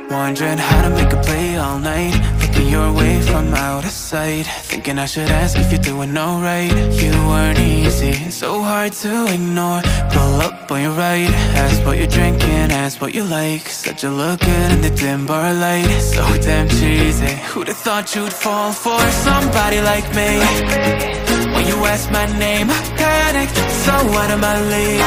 Wondering how to make a play all night, looking your way from out of sight, thinking I should ask if you're doing alright. You weren't easy, so hard to ignore. Pull up on your right, ask what you're drinking, ask what you like. Said you look good in the dim bar light, so damn cheesy. Who'd have thought you'd fall for somebody like me? When you asked my name, I panicked, so out of my league.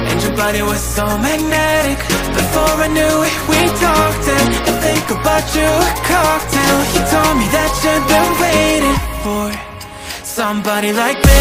And your body was so magnetic. Before I knew it, we talked, and I think about you, a cocktail. You told me that you'd been waiting for somebody like me.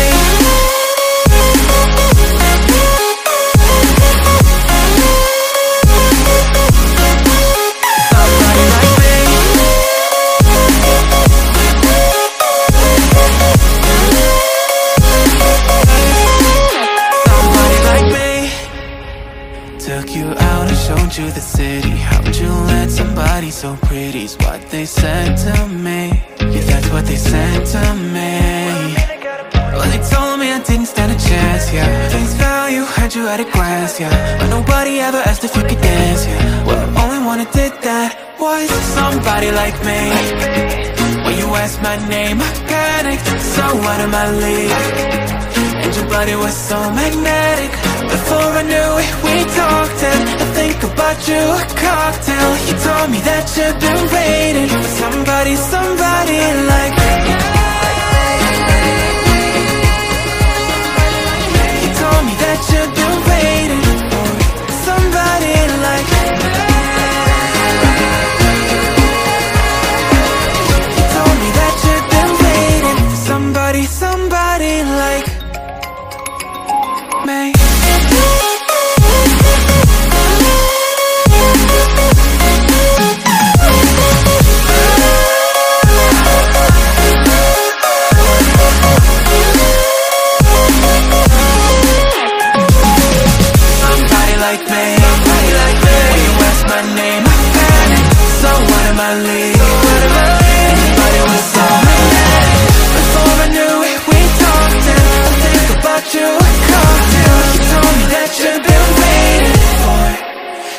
Took you out and showed you the city. How'd you let somebody so pretty's what they said to me? Yeah, that's what they said to me. Well, they told me I didn't stand a chance, yeah. Face value, had you at a glance, yeah. But nobody ever asked if you could dance, yeah. Well, the only one who did that was somebody like me. When you asked my name, I panicked, so out of my league. And your body was so magnetic. Before I knew it, we talked, and I think about you, a cocktail. You told me that you've been waiting for somebody, somebody like me. You told me that you've been waiting for somebody like me. You told me that you've been waiting for somebody, somebody like me.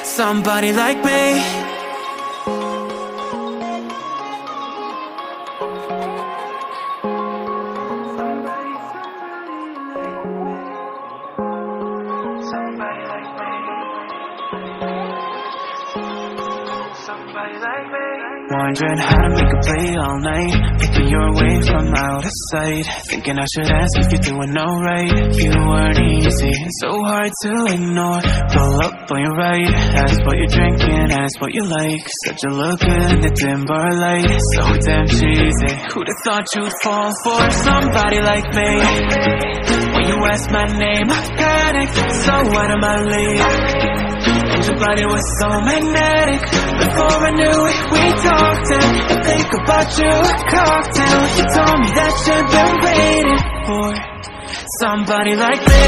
Somebody like me. Wondering how to make a play all night, looking your way from out of sight, thinking I should ask if you're doing alright. You weren't easy, so hard to ignore. Pull up on your right, ask what you're drinking, ask what you like. Said you look good in the dim bar light, so damn cheesy. Who'd have thought you'd fall for somebody like me? When you asked my name, I panicked, so out of my league. And your body was so magnetic. Before I knew it, we talked, and I think about you, a cocktail. You told me that you've been waiting for somebody like me.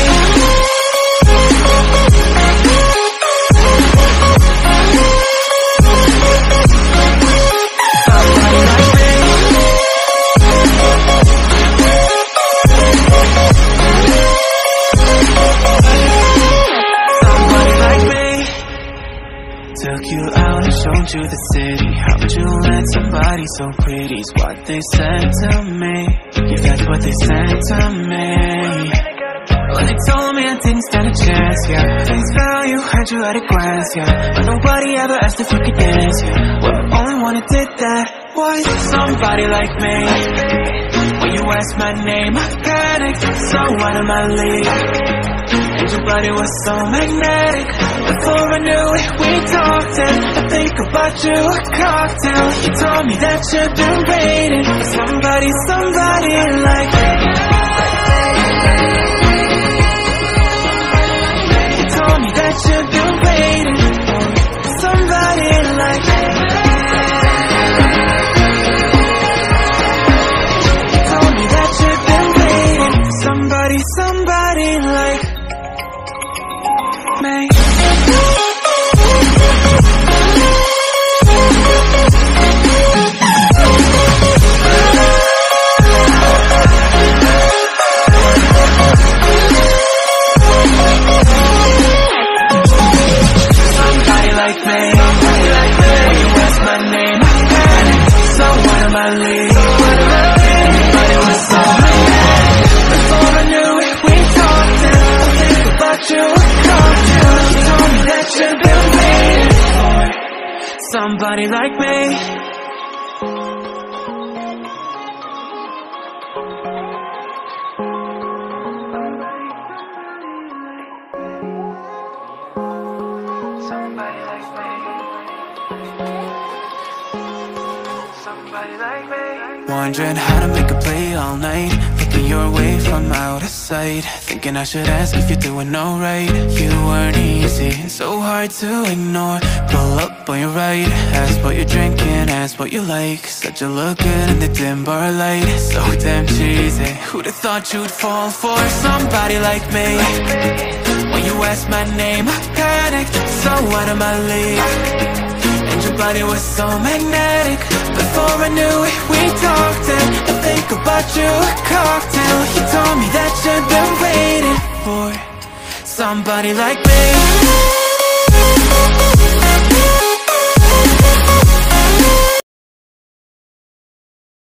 Took you out and showed you the city. How'd you let somebody so pretty's what they said to me? Yeah, that's what they said to me. Well, they told me I didn't stand a chance, yeah. Face value, had you at a glance, yeah. But nobody ever asked if you could dance, yeah. Well, the only one who did that was somebody like me. When you asked my name, I panicked, so out of my league. And your body was so magnetic. Before I knew it, we talked, and I think about you, a cocktail. You told me that you've been waiting for somebody, somebody like me. You told me that you've been waiting for somebody like me. You told me that you've been waiting for somebody, somebody like me. wondering how to make a play all night, looking your way from out of sight, thinking I should ask if you're doing alright. You weren't easy, so hard to ignore. Pull up on your right, ask what you're drinking, ask what you like. Said you look good in the dim bar light, so damn cheesy. Who'd have thought you'd fall for somebody like me? When you asked my name, I panicked, so out of my league. And your body was so magnetic. Before I knew it, we talked, and I think about you, a cocktail. You told me that you've been waiting for somebody like me.